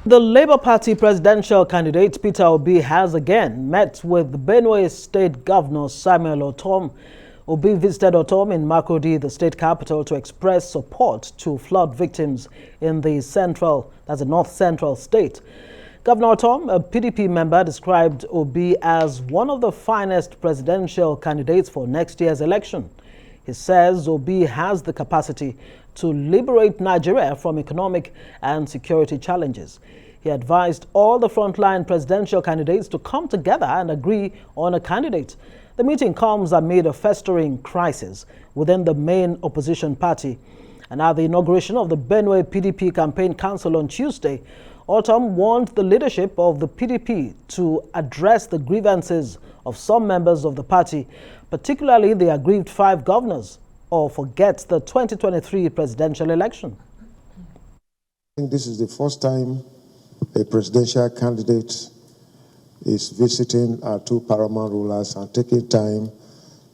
The Labour Party presidential candidate Peter Obi has again met with the Benue State Governor Samuel Otom. Obi visited Otom in Makurdi, the state capital, to express support to flood victims in the north central state. Governor Otom, a PDP member, described Obi as one of the finest presidential candidates for next year's election. He says Obi has the capacity to liberate Nigeria from economic and security challenges. He advised all the frontline presidential candidates to come together and agree on a candidate. The meeting comes amid a festering crisis within the main opposition party. And at the inauguration of the Benue PDP Campaign Council on Tuesday, Otom warned the leadership of the PDP to address the grievances of some members of the party, particularly the aggrieved 5 governors, or forget the 2023 presidential election. I think this is the first time a presidential candidate is visiting our 2 paramount rulers and taking time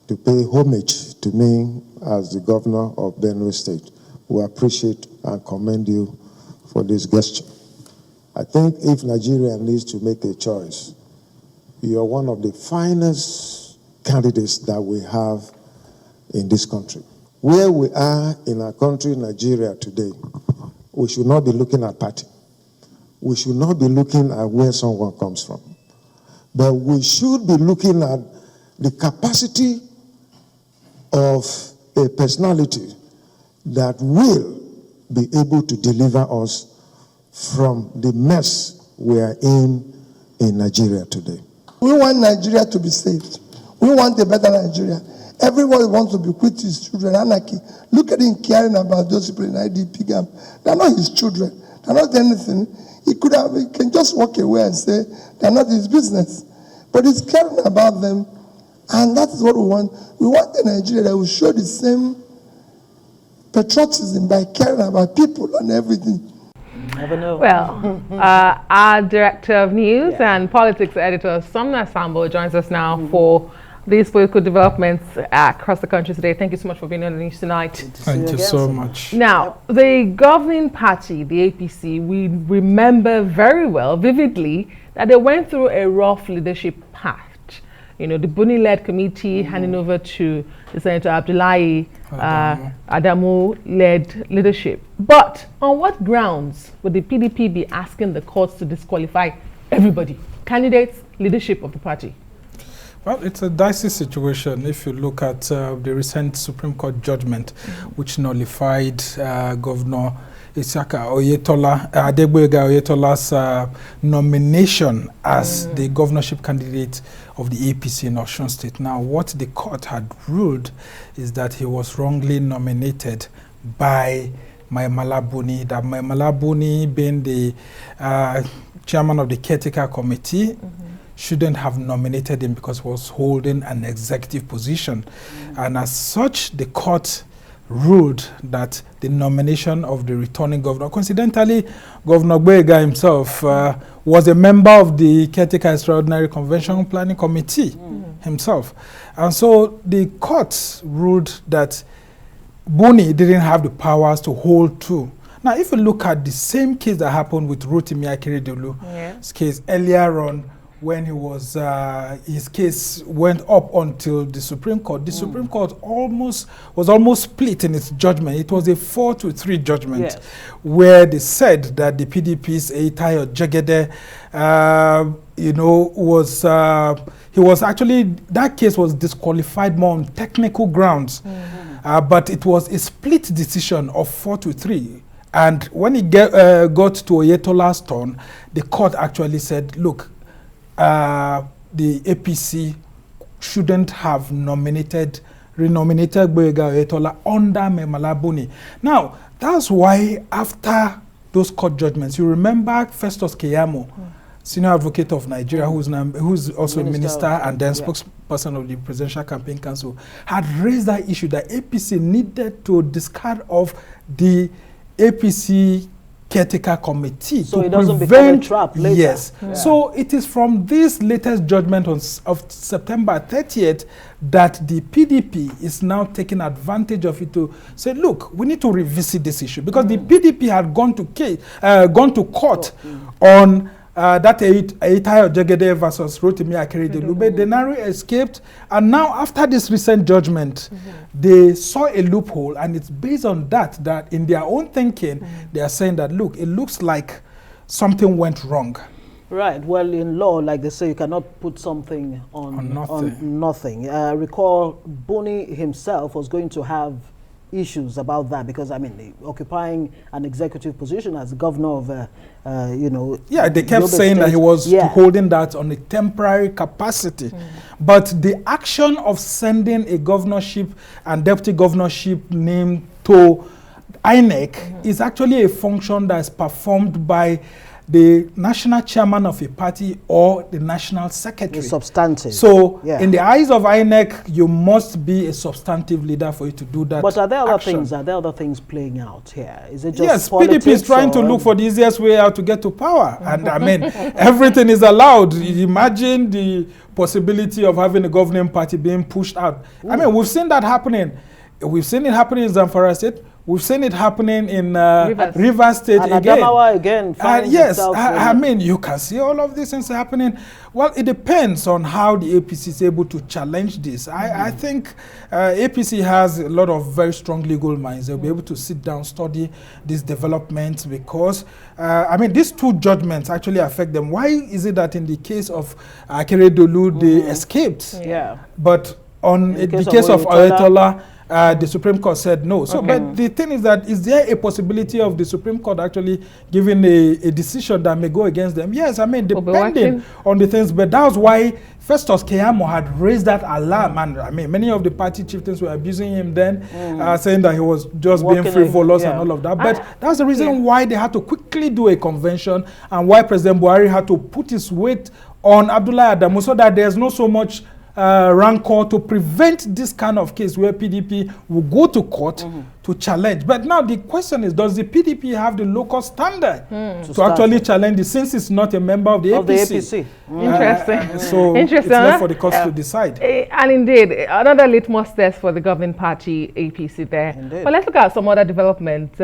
to pay homage to me as the governor of Benue State. We appreciate and commend you for this gesture. I think if Nigeria needs to make a choice, you are one of the finest candidates that we have in this country. Where we are in our country, Nigeria, today, we should not be looking at party. We should not be looking at where someone comes from. But we should be looking at the capacity of a personality that will be able to deliver us from the mess we are in Nigeria today. We want Nigeria to be saved. We want a better Nigeria. Everyone wants to bequeath his children anarchy. Look at him caring about those people in IDP camp. They're not his children. They're not anything. He can just walk away and say they're not his business. But he's caring about them, and that is what we want. We want a Nigeria that will show the same patriotism by caring about people and everything. Never know. Well, our Director of News and Politics Editor, Sambo, joins us now for these political developments across the country today. Thank you so much for being on the news tonight. Thank you so much. Now, the governing party, the APC, we remember very well, vividly, that they went through a rough leadership path. You know, the Buni-led committee handing over to the Senator Abdullahi Adamu-led leadership. But on what grounds would the PDP be asking the courts to disqualify everybody, candidates, leadership of the party? Well, it's a dicey situation if you look at the recent Supreme Court judgment, which nullified Governor Adegboyega Oyetola's nomination as the governorship candidate of the APC in Osun State. Now, what the court had ruled is that he was wrongly nominated by Maimala Buni, that Maimala Buni, being the chairman of the caretaker committee, shouldn't have nominated him because he was holding an executive position. And as such, the court ruled that the nomination of the returning governor, coincidentally, Governor Boyega himself was a member of the Caretaker Extraordinary Convention Planning Committee himself. And so the court ruled that Buni didn't have the powers to hold 2. Now, if you look at the same case that happened with Rotimi Akeredolu's case earlier on, when he was, his case went up until the Supreme Court. The Supreme Court was almost split in its judgment. It was a 4-3 judgment, where they said that the PDP's Eitayo Jegede, he was actually, that case was disqualified more on technical grounds, but it was a split decision of 4-3. And when it got to Oyetola's turn, the court actually said, look, the APC shouldn't have renominated Boyega Oyetola under Maimala Buni. Now, that's why after those court judgments, you remember Festus Keyamo, senior advocate of Nigeria, who's also a minister and then spokesperson of the Presidential Campaign Council, had raised that issue that APC needed to discard of the APC caretaker committee so to it doesn't prevent become a trap later. Yes. Yeah. So it is from this latest judgment of September 30th that the PDP is now taking advantage of it to say, look, we need to revisit this issue, because the PDP had gone to court on that Eitai Ojegede versus Rotimi Akeredolu, but they narrowly escaped. And now, after this recent judgment, they saw a loophole, and it's based on that in their own thinking, they are saying that, look, it looks like something went wrong. Right. Well, in law, like they say, you cannot put something on nothing. Recall, Buni himself was going to have issues about that, because I mean, occupying an executive position as governor of, yeah, they kept saying that he was holding that on a temporary capacity. But the action of sending a governorship and deputy governorship name to INEC is actually a function that is performed by the national chairman of a party or the national secretary. It's substantive. So, in the eyes of INEC, you must be a substantive leader for you to do that. But are there other things? Are there other things playing out here? Is it just yes, politics? PDP is trying to look for the easiest way out to get to power, and I mean, everything is allowed. Imagine the possibility of having a governing party being pushed out. I mean, we've seen that happening. We've seen it happening in Zamfara State. We've seen it happening in Rivers State and again. Adamawa again. Yes, I mean, you can see all of these things happening. Well, it depends on how the APC is able to challenge this. I think APC has a lot of very strong legal minds. They'll be able to sit down, study these developments, because, I mean, these two judgments actually affect them. Why is it that in the case of Akeredolu, they escaped? Yeah. But on the case of Oyetola, the Supreme Court said no. So, but the thing is that, is there a possibility of the Supreme Court actually giving a decision that may go against them? Yes, I mean, depending on the things. But that was why Festus Keyamo had raised that alarm. And I mean, many of the party chieftains were abusing him then, saying that he was just being frivolous and all of that. But that's the reason why they had to quickly do a convention, and why President Buhari had to put his weight on Abdullahi Adamu, so that there's not so much rancor, to prevent this kind of case where PDP will go to court to challenge. But now the question is, does the PDP have the local standard to actually challenge it, since it's not a member of the APC? Interesting. So it's left for the courts to decide. And indeed, another litmus test for the governing party, APC there. Indeed. But let's look at some other developments.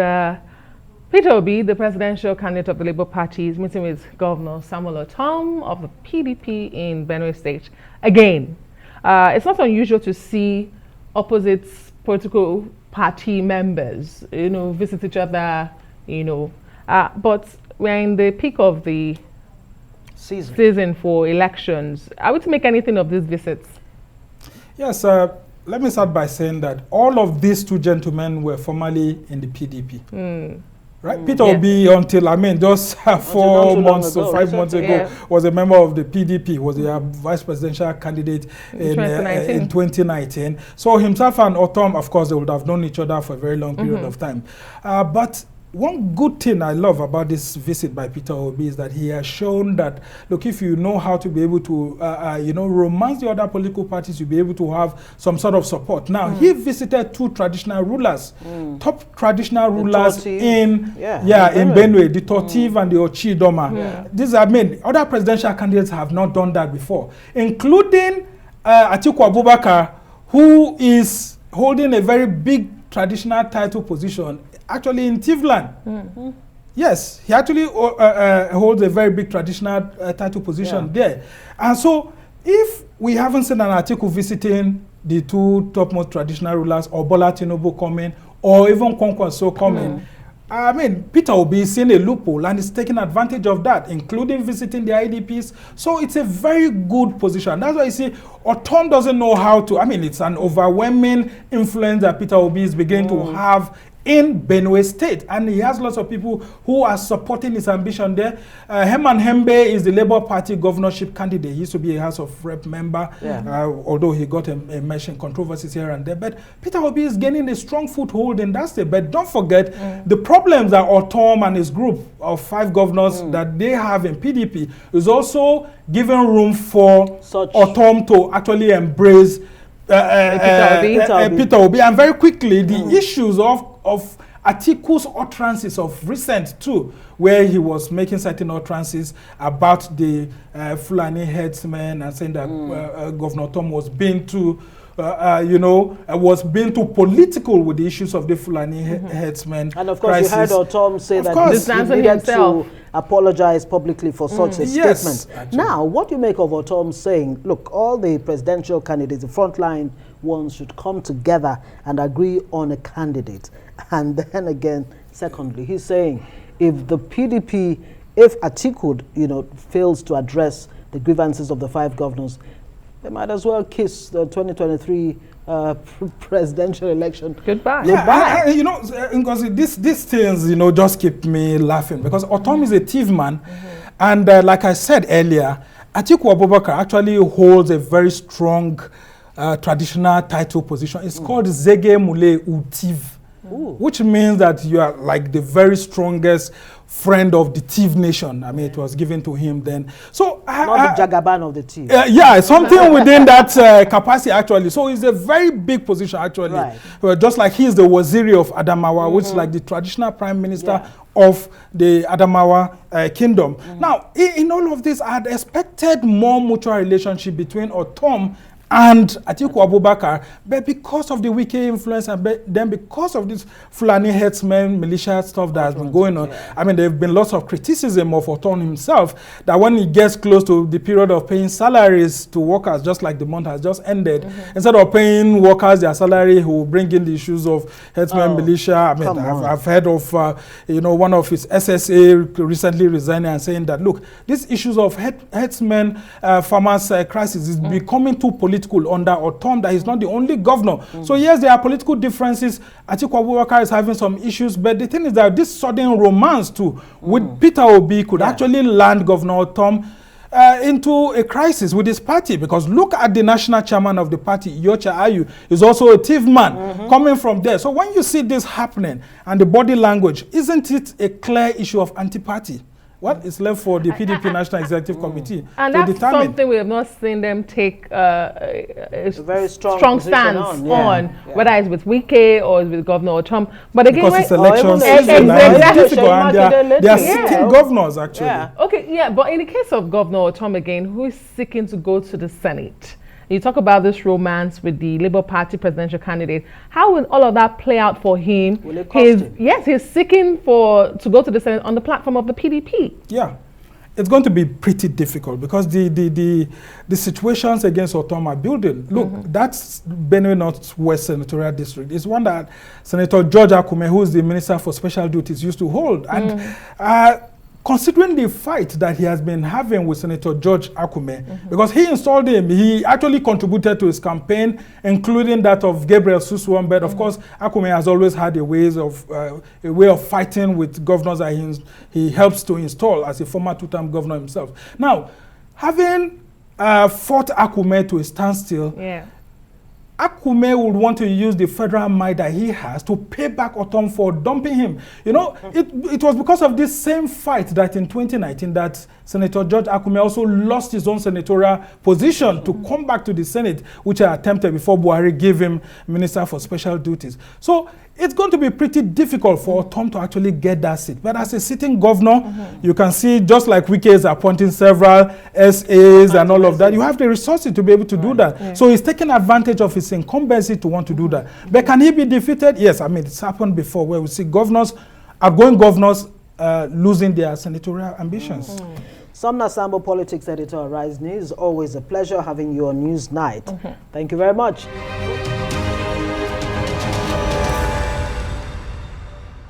Peter Obi, the presidential candidate of the Labour Party, is meeting with Governor Samuel Otom of the PDP in Benue State. Again, it's not unusual to see opposite political party members, visit each other, but we're in the peak of the season for elections. Are we to make anything of these visits? Yes, let me start by saying that all of these two gentlemen were formerly in the PDP. Right, Peter Obi, until just 4 months or 5 months ago, was a member of the PDP, was a vice presidential candidate in 2019. So himself and Otom, of course, they would have known each other for a very long period of time. But one good thing I love about this visit by Peter Obi is that he has shown that, look, if you know how to be able to, romance the other political parties, you'll be able to have some sort of support. Now, he visited two traditional rulers, top traditional rulers in Benue, the Totiv and the Ochidoma. These are other presidential candidates have not done that before, including Atiku Abubakar, who is holding a very big traditional title position actually in Tivland. Yes, he actually holds a very big traditional title position there. And so, if we haven't seen an article visiting the two topmost traditional rulers, or Bola Tinubu coming, or even Kwankwaso coming, I mean, Peter Obi is seeing a loophole and is taking advantage of that, including visiting the IDPs. So it's a very good position. That's why you see, Otom doesn't know how to, it's an overwhelming influence that Peter Obi is beginning to have in Benue State, and he has lots of people who are supporting his ambition there. Herman Hembe is the Labour Party governorship candidate. He used to be a House of Rep member, although he got a mention controversies here and there. But Peter Obi is gaining a strong foothold in that state. But don't forget, the problems that Otom and his group of 5 governors that they have in PDP is also giving room for Otom to actually embrace Peter Obi. And very quickly, the issues of of Atiku's utterances of recent too, where he was making certain utterances about the Fulani headsmen and saying that Governor Otom was being too, was being too political with the issues of the Fulani headsmen. And of course, crisis. you heard Otom say of that course. he needed to apologize publicly for such a statement. Actually. Now, what do you make of Otom saying, look, all the presidential candidates, the frontline ones, should come together and agree on a candidate? And then again, secondly, he's saying if the PDP, if Atiku, fails to address the grievances of the 5 governors, they might as well kiss the 2023 presidential election. Goodbye. Yeah, because these things, just keep me laughing, because Otom is a thief man. And like I said earlier, Atiku Abubakar actually holds a very strong traditional title position. It's called Zege Mule Utiv, which means that you are like the very strongest friend of the thief nation. I mean, it was given to him then. So not the Jagaban of the thief. Yeah, something within that capacity actually. So it's a very big position actually. Right. Just like he's the Waziri of Adamawa, which is like the traditional prime minister of the Adamawa kingdom. Now, in all of this, I had expected more mutual relationship between Otom and Atiku Abubakar, but because of the wicked influence and then because of this Fulani headsmen, militia stuff that has been going on, I mean, there have been lots of criticism of Otom himself, that when he gets close to the period of paying salaries to workers, just like the month has just ended, instead of paying workers their salary, he will bring in the issues of headsmen, militia. I mean, I've heard of, one of his SSA recently resigning and saying that, look, these issues of headsmen, farmers crisis is becoming too political under Otom, that he's not the only governor. So yes, there are political differences. Atiku Abubakar is having some issues, but the thing is that this sudden romance too with Peter Obi could actually land Governor Otom into a crisis with his party, because look at the national chairman of the party, Yocha Ayu, is also a thief man coming from there. So when you see this happening and the body language, isn't it a clear issue of anti-party? What is left for the PDP National Executive Committee and to that's determine? Something we have not seen them take a very strong stance on, whether it's with Wike or with Governor Otom. But again, because it's elections season, it's difficult, and they are seeking governors actually. Okay, but in the case of Governor Otom again, who is seeking to go to the Senate, you talk about this romance with the Labour Party presidential candidate. How will all of that play out for him? Will it cost him? Yes, he's seeking to go to the Senate on the platform of the PDP. Yeah, it's going to be pretty difficult because the situations against Otom are building. Look, that's Benue Northwest Senatorial District. It's one that Senator George Akume, who is the Minister for Special Duties, used to hold. And considering the fight that he has been having with Senator George Akume, because he installed him, he actually contributed to his campaign, including that of Gabriel Susuwan. But of course, Akume has always had a way of fighting with governors that he helps to install as a former two-term governor himself. Now, having fought Akume to a standstill, Akume would want to use the federal might that he has to pay back Otom for dumping him. It was because of this same fight that in 2019 that Senator George Akume also lost his own senatorial position to come back to the Senate, which I attempted before Buhari gave him Minister for Special Duties. So it's going to be pretty difficult for Otom to actually get that seat. But as a sitting governor, you can see, just like Wike is appointing several SAs and all of that, you have the resources to be able to do that. So he's taking advantage of his incumbency to want to do that. But can he be defeated? Yes, I mean, it's happened before where we see outgoing governors losing their senatorial ambitions. Samna Sambo, Politics Editor at Rise News. Always a pleasure having you on Newsnight. Thank you very much.